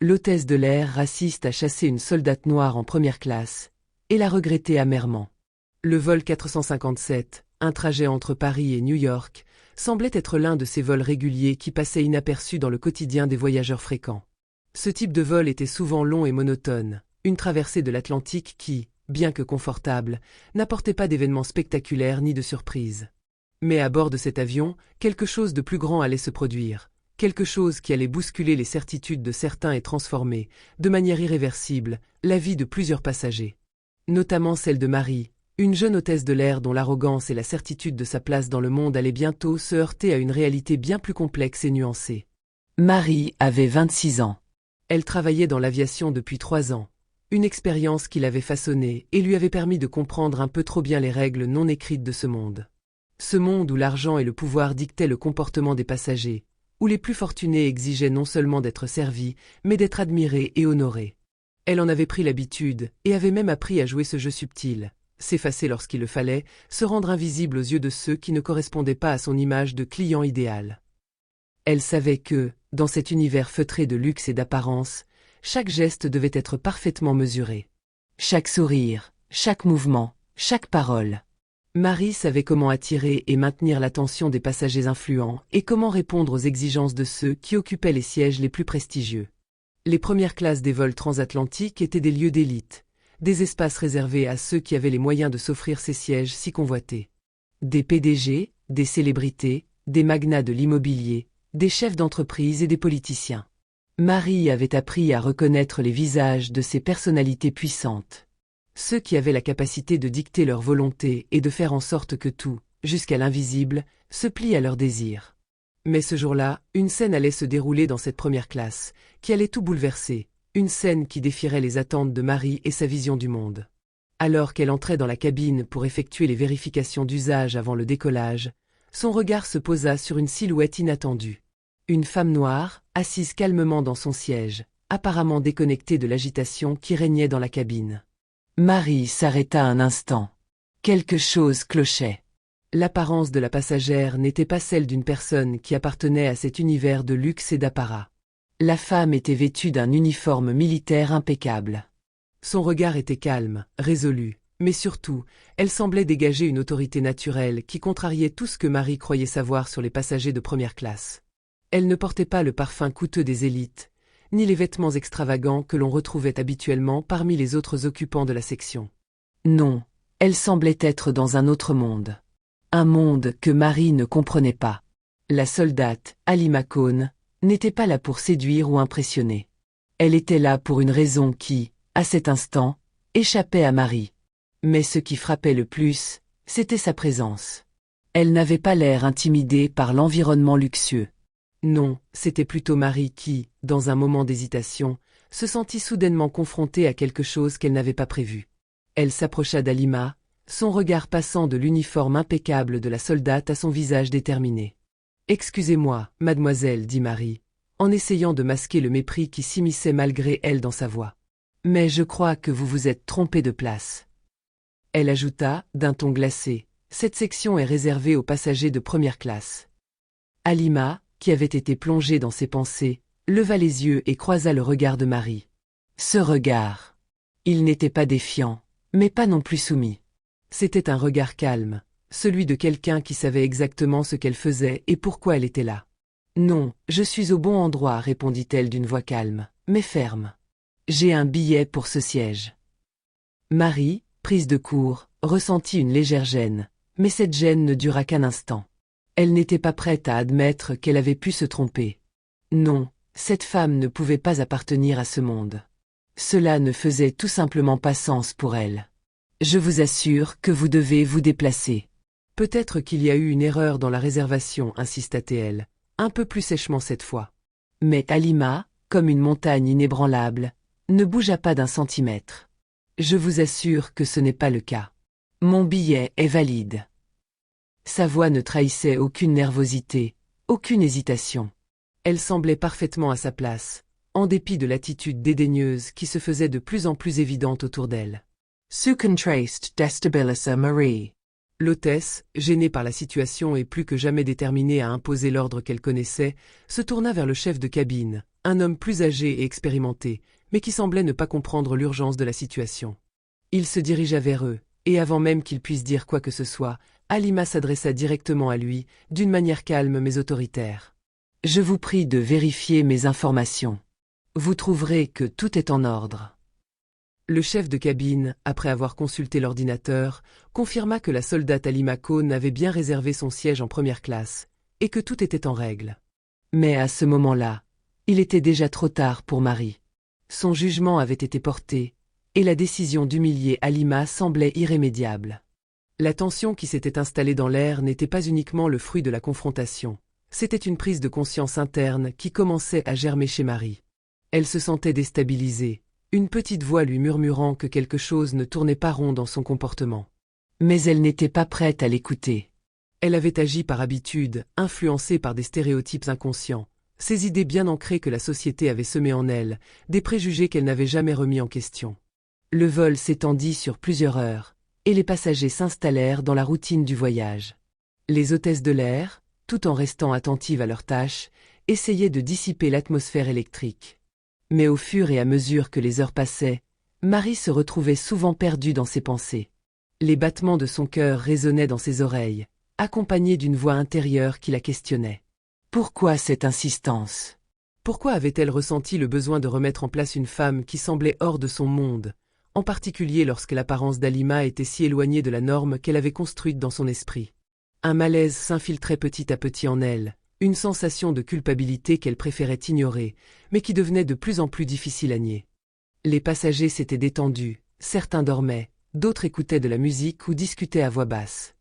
L'hôtesse de l'air raciste a chassé une soldate noire en première classe, et l'a regretté amèrement. Le vol 457, un trajet entre Paris et New York, semblait être l'un de ces vols réguliers qui passaient inaperçus dans le quotidien des voyageurs fréquents. Ce type de vol était souvent long et monotone, une traversée de l'Atlantique qui, bien que confortable, n'apportait pas d'événements spectaculaires ni de surprises. Mais à bord de cet avion, quelque chose de plus grand allait se produire, quelque chose qui allait bousculer les certitudes de certains et transformer, de manière irréversible, la vie de plusieurs passagers. Notamment celle de Marie, une jeune hôtesse de l'air dont l'arrogance et la certitude de sa place dans le monde allaient bientôt se heurter à une réalité bien plus complexe et nuancée. Marie avait 26 ans. Elle travaillait dans l'aviation depuis 3 ans, une expérience qui l'avait façonnée et lui avait permis de comprendre un peu trop bien les règles non écrites de ce monde. Ce monde où l'argent et le pouvoir dictaient le comportement des passagers, où les plus fortunés exigeaient non seulement d'être servis, mais d'être admirés et honorés. Elle en avait pris l'habitude et avait même appris à jouer ce jeu subtil, s'effacer lorsqu'il le fallait, se rendre invisible aux yeux de ceux qui ne correspondaient pas à son image de client idéal. Elle savait que, dans cet univers feutré de luxe et d'apparence, chaque geste devait être parfaitement mesuré. Chaque sourire, chaque mouvement, chaque parole. Marie savait comment attirer et maintenir l'attention des passagers influents et comment répondre aux exigences de ceux qui occupaient les sièges les plus prestigieux. Les premières classes des vols transatlantiques étaient des lieux d'élite, des espaces réservés à ceux qui avaient les moyens de s'offrir ces sièges si convoités. Des PDG, des célébrités, des magnats de l'immobilier, des chefs d'entreprise et des politiciens. Marie avait appris à reconnaître les visages de ces personnalités puissantes. Ceux qui avaient la capacité de dicter leur volonté et de faire en sorte que tout, jusqu'à l'invisible, se plie à leurs désirs. Mais ce jour-là, une scène allait se dérouler dans cette première classe, qui allait tout bouleverser, une scène qui défierait les attentes de Marie et sa vision du monde. Alors qu'elle entrait dans la cabine pour effectuer les vérifications d'usage avant le décollage, son regard se posa sur une silhouette inattendue. Une femme noire, assise calmement dans son siège, apparemment déconnectée de l'agitation qui régnait dans la cabine. Marie s'arrêta un instant. Quelque chose clochait. L'apparence de la passagère n'était pas celle d'une personne qui appartenait à cet univers de luxe et d'apparat. La femme était vêtue d'un uniforme militaire impeccable. Son regard était calme, résolu, mais surtout, elle semblait dégager une autorité naturelle qui contrariait tout ce que Marie croyait savoir sur les passagers de première classe. Elle ne portait pas le parfum coûteux des élites, ni les vêtements extravagants que l'on retrouvait habituellement parmi les autres occupants de la section. Non, elle semblait être dans un autre monde. Un monde que Marie ne comprenait pas. La soldate, Halima Cohn, n'était pas là pour séduire ou impressionner. Elle était là pour une raison qui, à cet instant, échappait à Marie. Mais ce qui frappait le plus, c'était sa présence. Elle n'avait pas l'air intimidée par l'environnement luxueux. Non, c'était plutôt Marie qui, dans un moment d'hésitation, se sentit soudainement confrontée à quelque chose qu'elle n'avait pas prévu. Elle s'approcha d'Halima, son regard passant de l'uniforme impeccable de la soldate à son visage déterminé. « Excusez-moi, mademoiselle, dit Marie, en essayant de masquer le mépris qui s'immisçait malgré elle dans sa voix. Mais je crois que vous vous êtes trompée de place. » Elle ajouta, d'un ton glacé, « Cette section est réservée aux passagers de première classe. » Halima, qui avait été plongée dans ses pensées, leva les yeux et croisa le regard de Marie. Ce regard. Il n'était pas défiant, mais pas non plus soumis. C'était un regard calme, celui de quelqu'un qui savait exactement ce qu'elle faisait et pourquoi elle était là. « Non, je suis au bon endroit, répondit-elle d'une voix calme, mais ferme. J'ai un billet pour ce siège. » Marie, prise de court, ressentit une légère gêne, mais cette gêne ne dura qu'un instant. Elle n'était pas prête à admettre qu'elle avait pu se tromper. Non, cette femme ne pouvait pas appartenir à ce monde. Cela ne faisait tout simplement pas sens pour elle. Je vous assure que vous devez vous déplacer. Peut-être qu'il y a eu une erreur dans la réservation, insista-t-elle, un peu plus sèchement cette fois. Mais Halima, comme une montagne inébranlable, ne bougea pas d'un centimètre. Je vous assure que ce n'est pas le cas. Mon billet est valide. Sa voix ne trahissait aucune nervosité, aucune hésitation. Elle semblait parfaitement à sa place, en dépit de l'attitude dédaigneuse qui se faisait de plus en plus évidente autour d'elle. Su contraste destabilisa Marie. L'hôtesse, gênée par la situation et plus que jamais déterminée à imposer l'ordre qu'elle connaissait, se tourna vers le chef de cabine, un homme plus âgé et expérimenté, mais qui semblait ne pas comprendre l'urgence de la situation. Il se dirigea vers eux, et avant même qu'il puisse dire quoi que ce soit, Halima s'adressa directement à lui, d'une manière calme mais autoritaire. « Je vous prie de vérifier mes informations. Vous trouverez que tout est en ordre. » Le chef de cabine, après avoir consulté l'ordinateur, confirma que la soldate Halima Cohn avait bien réservé son siège en première classe, et que tout était en règle. Mais à ce moment-là, il était déjà trop tard pour Marie. Son jugement avait été porté, et la décision d'humilier Halima semblait irrémédiable. La tension qui s'était installée dans l'air n'était pas uniquement le fruit de la confrontation, c'était une prise de conscience interne qui commençait à germer chez Marie. Elle se sentait déstabilisée, une petite voix lui murmurant que quelque chose ne tournait pas rond dans son comportement. Mais elle n'était pas prête à l'écouter. Elle avait agi par habitude, influencée par des stéréotypes inconscients, ces idées bien ancrées que la société avait semées en elle, des préjugés qu'elle n'avait jamais remis en question. Le vol s'étendit sur plusieurs heures, et les passagers s'installèrent dans la routine du voyage. Les hôtesses de l'air, tout en restant attentives à leurs tâches, essayaient de dissiper l'atmosphère électrique. Mais au fur et à mesure que les heures passaient, Marie se retrouvait souvent perdue dans ses pensées. Les battements de son cœur résonnaient dans ses oreilles, accompagnés d'une voix intérieure qui la questionnait. Pourquoi cette insistance? Pourquoi avait-elle ressenti le besoin de remettre en place une femme qui semblait hors de son monde, en particulier lorsque l'apparence d'Halima était si éloignée de la norme qu'elle avait construite dans son esprit? Un malaise s'infiltrait petit à petit en elle, une sensation de culpabilité qu'elle préférait ignorer, mais qui devenait de plus en plus difficile à nier. Les passagers s'étaient détendus, certains dormaient, d'autres écoutaient de la musique ou discutaient à voix basse.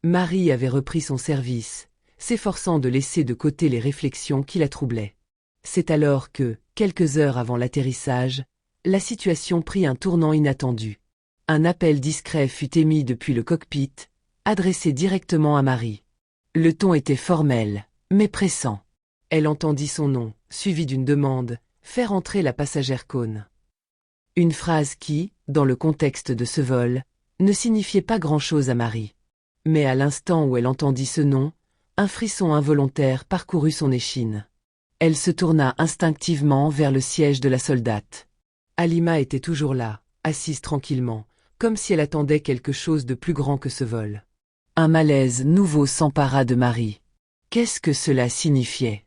Marie avait repris son service, s'efforçant de laisser de côté les réflexions qui la troublaient. C'est alors que, quelques heures avant l'atterrissage, la situation prit un tournant inattendu. Un appel discret fut émis depuis le cockpit, adressé directement à Marie. Le ton était formel, mais pressant. Elle entendit son nom, suivi d'une demande, faire entrer la passagère Cohn. Une phrase qui, dans le contexte de ce vol, ne signifiait pas grand-chose à Marie. Mais à l'instant où elle entendit ce nom, un frisson involontaire parcourut son échine. Elle se tourna instinctivement vers le siège de la soldate. Halima était toujours là, assise tranquillement, comme si elle attendait quelque chose de plus grand que ce vol. Un malaise nouveau s'empara de Marie. Qu'est-ce que cela signifiait?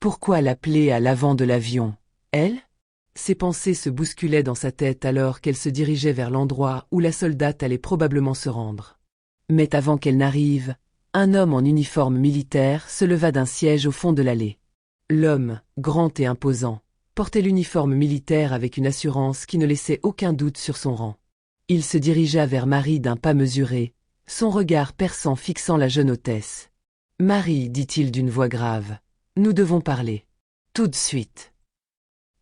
Pourquoi l'appeler à l'avant de l'avion, elle? Ses pensées se bousculaient dans sa tête alors qu'elle se dirigeait vers l'endroit où la soldate allait probablement se rendre. Mais avant qu'elle n'arrive, un homme en uniforme militaire se leva d'un siège au fond de l'allée. L'homme, grand et imposant, portait l'uniforme militaire avec une assurance qui ne laissait aucun doute sur son rang. Il se dirigea vers Marie d'un pas mesuré, son regard perçant fixant la jeune hôtesse. « Marie, dit-il d'une voix grave, nous devons parler. Tout de suite. »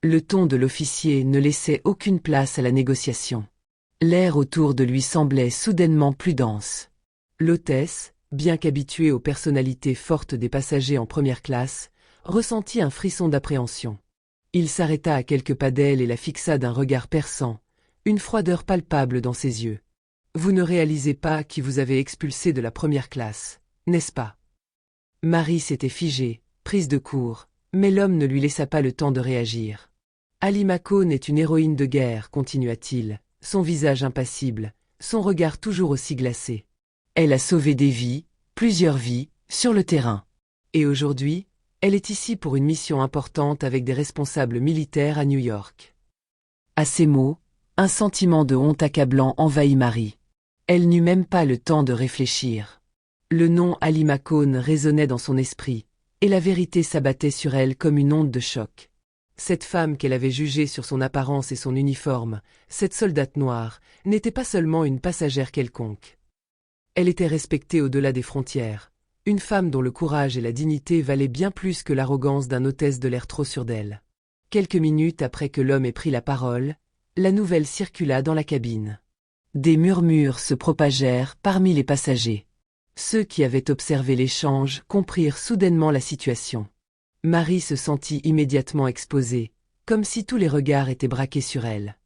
Le ton de l'officier ne laissait aucune place à la négociation. L'air autour de lui semblait soudainement plus dense. L'hôtesse, bien qu'habituée aux personnalités fortes des passagers en première classe, ressentit un frisson d'appréhension. Il s'arrêta à quelques pas d'elle et la fixa d'un regard perçant, une froideur palpable dans ses yeux. « Vous ne réalisez pas qui vous avez expulsé de la première classe, n'est-ce pas ?» Marie s'était figée, prise de court, mais l'homme ne lui laissa pas le temps de réagir. « Halima Cohn est une héroïne de guerre, continua-t-il, son visage impassible, son regard toujours aussi glacé. Elle a sauvé des vies, plusieurs vies, sur le terrain. Et aujourd'hui, elle est ici pour une mission importante avec des responsables militaires à New York. » À ces mots, un sentiment de honte accablant envahit Marie. Elle n'eut même pas le temps de réfléchir. Le nom Halima Cohn résonnait dans son esprit, et la vérité s'abattait sur elle comme une onde de choc. Cette femme qu'elle avait jugée sur son apparence et son uniforme, cette soldate noire, n'était pas seulement une passagère quelconque. Elle était respectée au-delà des frontières, une femme dont le courage et la dignité valaient bien plus que l'arrogance d'un hôtesse de l'air trop sûre d'elle. Quelques minutes après que l'homme ait pris la parole, la nouvelle circula dans la cabine. Des murmures se propagèrent parmi les passagers. Ceux qui avaient observé l'échange comprirent soudainement la situation. Marie se sentit immédiatement exposée, comme si tous les regards étaient braqués sur elle.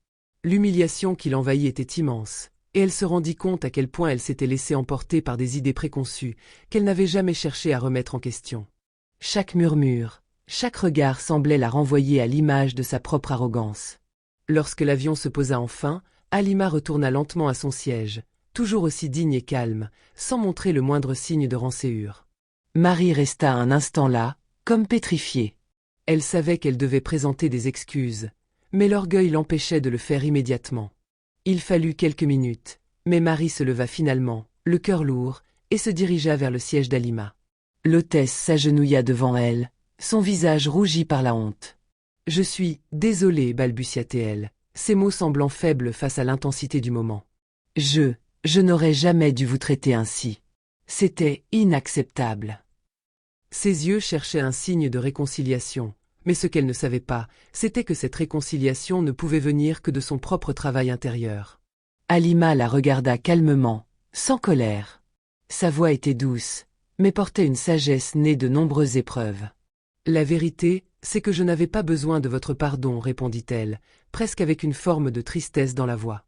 L'humiliation qui l'envahit était immense, et elle se rendit compte à quel point elle s'était laissée emporter par des idées préconçues, qu'elle n'avait jamais cherché à remettre en question. Chaque murmure, Chaque regard semblait la renvoyer à l'image de sa propre arrogance. Lorsque l'avion se posa enfin, Halima retourna lentement à son siège, toujours aussi digne et calme, sans montrer le moindre signe de rancéure. Marie resta un instant là, comme pétrifiée. Elle savait qu'elle devait présenter des excuses, mais l'orgueil l'empêchait de le faire immédiatement. Il fallut quelques minutes, mais Marie se leva finalement, le cœur lourd, et se dirigea vers le siège d'Halima. L'hôtesse s'agenouilla devant elle, son visage rougi par la honte. « Je suis désolée, balbutia-t-elle, ses mots semblant faibles face à l'intensité du moment. « Je n'aurais jamais dû vous traiter ainsi. C'était inacceptable. » Ses yeux cherchaient un signe de réconciliation, mais ce qu'elle ne savait pas, c'était que cette réconciliation ne pouvait venir que de son propre travail intérieur. Halima la regarda calmement, sans colère. Sa voix était douce, mais portait une sagesse née de nombreuses épreuves. « La vérité, c'est que je n'avais pas besoin de votre pardon, répondit-elle, presque avec une forme de tristesse dans la voix.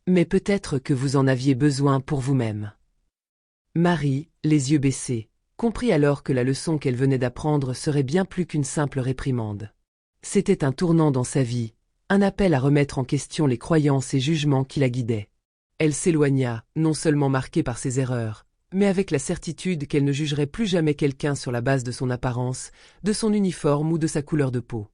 Mais peut-être que vous en aviez besoin pour vous-même. » Marie, les yeux baissés, comprit alors que la leçon qu'elle venait d'apprendre serait bien plus qu'une simple réprimande. C'était un tournant dans sa vie, un appel à remettre en question les croyances et jugements qui la guidaient. Elle s'éloigna, non seulement marquée par ses erreurs, mais avec la certitude qu'elle ne jugerait plus jamais quelqu'un sur la base de son apparence, de son uniforme ou de sa couleur de peau.